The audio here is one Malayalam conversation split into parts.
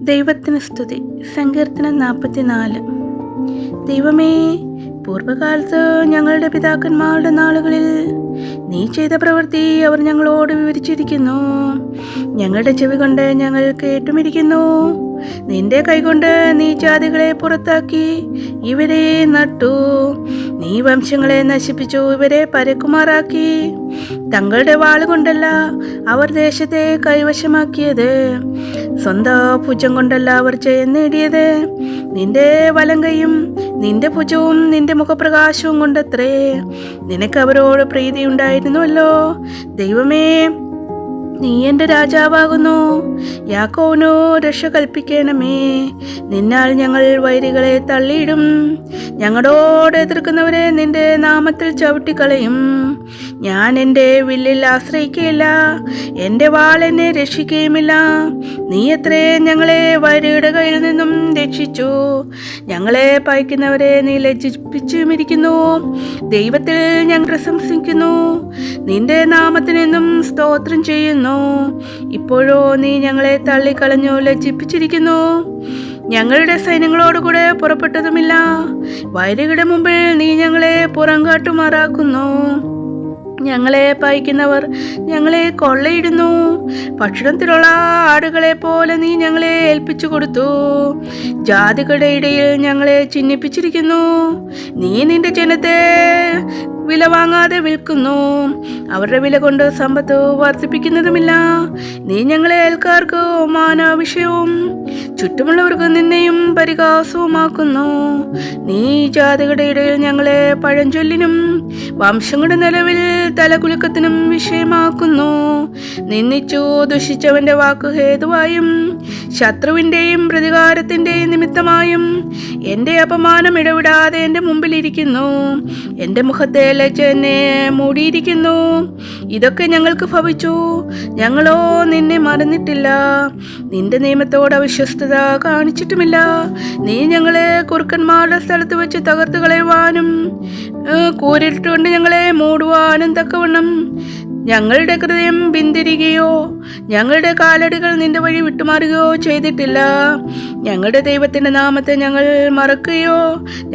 ദൈവത്തിന് സ്തുതി. സങ്കീർത്തനം 44. ദൈവമേ, പൂർവ്വകാലത്ത് ഞങ്ങളുടെ പിതാക്കന്മാരുടെ നാളുകളിൽ നീ ചെയ്ത പ്രവൃത്തി അവർ ഞങ്ങളോട് വിവരിച്ചിരിക്കുന്നു. ഞങ്ങളുടെ ചെവി കൊണ്ട് ഞങ്ങൾ കേട്ടുമിരിക്കുന്നു. നിന്റെ കൈകൊണ്ട് നീ ജാതികളെ പുറത്താക്കി ഇവരെ നട്ടു. നീ വംശങ്ങളെ നശിപ്പിച്ചു ഇവരെ പരക്കുമാറാക്കി. തങ്ങളുടെ വാളുകൊണ്ടല്ല അവർ ദേശത്തെ കൈവശമാക്കിയത്, സ്വന്തം ഭുജം കൊണ്ടല്ല അവർ ജയം നേടിയത്. നിന്റെ വലം കൈയും നിന്റെ ഭുജവും നിന്റെ മുഖപ്രകാശവും കൊണ്ടത്രേ നിനക്ക് അവരോട് പ്രീതി ഉണ്ടായിരുന്നുവല്ലോ. ദൈവമേ, നീ എൻ്റെ രാജാവാകുന്നു. യാക്കോബിനു രക്ഷ കൽപ്പിക്കണമേ. നിന്നാൽ ഞങ്ങൾ വൈരികളെ തള്ളിയിടും. ഞങ്ങളോട് എതിർക്കുന്നവരെ നിന്റെ നാമത്തിൽ ചവിട്ടിക്കളയും. ഞാൻ എൻ്റെ വില്ലിൽ ആശ്രയിക്കുകയില്ല, എൻ്റെ വാൾ എന്നെ രക്ഷിക്കുകയുമില്ല. നീ എത്രേ ഞങ്ങളെ വൈരിയുടെ കയ്യിൽ നിന്നും രക്ഷിച്ചു. ഞങ്ങളെ പയക്കുന്നവരെ നീ ലജ്ജിപ്പിച്ചുമിരിക്കുന്നു. ദൈവത്തിൽ ഞങ്ങൾ പ്രശംസിക്കുന്നു, നിന്റെ നാമത്തിനെന്നും സ്തോത്രം ചെയ്യുന്നു. ഇപ്പോഴോ നീ ഞങ്ങളെ തള്ളിക്കളഞ്ഞു, ലജ്ജിപ്പിച്ചിരിക്കുന്നു. ഞങ്ങളുടെ സൈന്യങ്ങളോടുകൂടെ പുറപ്പെട്ടതുമില്ല. വൈരികളുടെ മുമ്പിൽ നീ ഞങ്ങളെ പുറംകാട്ടുമാറാക്കുന്നു. ഞങ്ങളെ പയക്കുന്നവർ ഞങ്ങളെ കൊള്ളയിടുന്നു. ഭക്ഷണത്തിലുള്ള ആടുകളെ പോലെ നീ ഞങ്ങളെ ഏൽപ്പിച്ചു കൊടുത്തു. ജാതികളുടെ ഇടയിൽ ഞങ്ങളെ ചിഹ്നിപ്പിച്ചിരിക്കുന്നു. നീ നിന്റെ ജനത്തെ വില വാങ്ങാതെ വിൽക്കുന്നു. അവരുടെ വില കൊണ്ട് സമ്പത്ത് വർദ്ധിപ്പിക്കുന്നതുമില്ല. നീ ഞങ്ങളെ അയൽക്കാർക്ക് മാനാവിഷയവും ചുറ്റുമുള്ളവർക്ക് നിന്നെയും പരിഹാസവുമാക്കുന്നു. നീ ജാതികളുടെ ഇടയിൽ ഞങ്ങളെ പഴഞ്ചൊല്ലിനും വംശങ്ങളുടെ നിലവിൽ തലകുലുക്കത്തിനും വിഷയമാക്കുന്നു. നിന്ദിച്ചു ദുഷിച്ചവന്റെ വാക്ക് ഹേതുവായും ശത്രുവിൻ്റെയും പ്രതികാരത്തിൻ്റെയും നിമിത്തമായും എൻ്റെ അപമാനം ഇടവിടാതെ എൻ്റെ മുമ്പിലിരിക്കുന്നു. എൻ്റെ മുഖത്തെ ലജ്ജ എന്നെ മൂടിയിരിക്കുന്നു. ഇതൊക്കെ ഞങ്ങൾക്ക് ഭവിച്ചു, ഞങ്ങളോ നിന്നെ മറന്നിട്ടില്ല. നിന്റെ നിയമത്തോട് അവിശ്വസ്തത കാണിച്ചിട്ടുമില്ല. നീ ഞങ്ങളെ കുറുക്കന്മാരുടെ സ്ഥലത്ത് വെച്ച് തകർത്ത് കളയുവാനും കൂരിട്ടുകൊണ്ട് ഞങ്ങളെ മൂടുവാനും തക്കവണ്ണം ഞങ്ങളുടെ ഹൃദയം പിന്തിരികയോ ഞങ്ങളുടെ കാലടികൾ നിന്റെ വഴി വിട്ടുമാറുകയോ ചെയ്തിട്ടില്ല. ഞങ്ങളുടെ ദൈവത്തിൻ്റെ നാമത്തെ ഞങ്ങൾ മറക്കുകയോ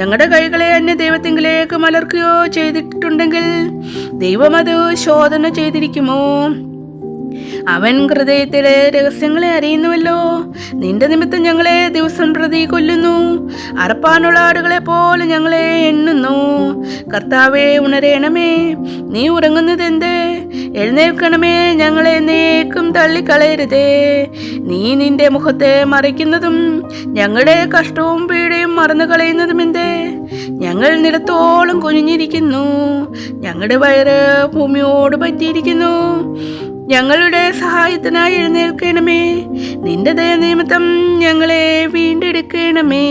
ഞങ്ങളുടെ കൈകളെ അന്യ ദൈവത്തിങ്കിലേക്ക് മലർക്കുകയോ ചെയ്തിട്ടുണ്ടെങ്കിൽ ദൈവം അത് ശോധന ചെയ്തിരിക്കുമോ? അവൻ ഹൃദയത്തിലെ രഹസ്യങ്ങളെ അറിയുന്നുവല്ലോ. നിന്റെ നിമിത്തം ഞങ്ങളെ ദിവസം പ്രതി കൊല്ലുന്നു. അറപ്പാനുള്ള ആടുകളെ പോലെ ഞങ്ങളെ എണ്ണുന്നു. കർത്താവേ, ഉണരേണമേ. നീ ഉറങ്ങുന്നത് എന്തേ? എഴുന്നേൽക്കണമേ, ഞങ്ങളെ എന്നേക്കും തള്ളിക്കളയരുതേ. നീ നിന്റെ മുഖത്തെ മറയ്ക്കുന്നതും ഞങ്ങളുടെ കഷ്ടവും പീഡയും മറന്നു കളയുന്നതും എന്തേ? ഞങ്ങൾ നിലത്തോളം കുനിഞ്ഞിരിക്കുന്നു. ഞങ്ങളുടെ വയറ് ഭൂമിയോട് പറ്റിയിരിക്കുന്നു. ഞങ്ങളുടെ സഹായത്തിനായി എഴുന്നേൽക്കണമേ. നിന്റെ ദയ നിമിത്തം ഞങ്ങളെ വീണ്ടെടുക്കണമേ.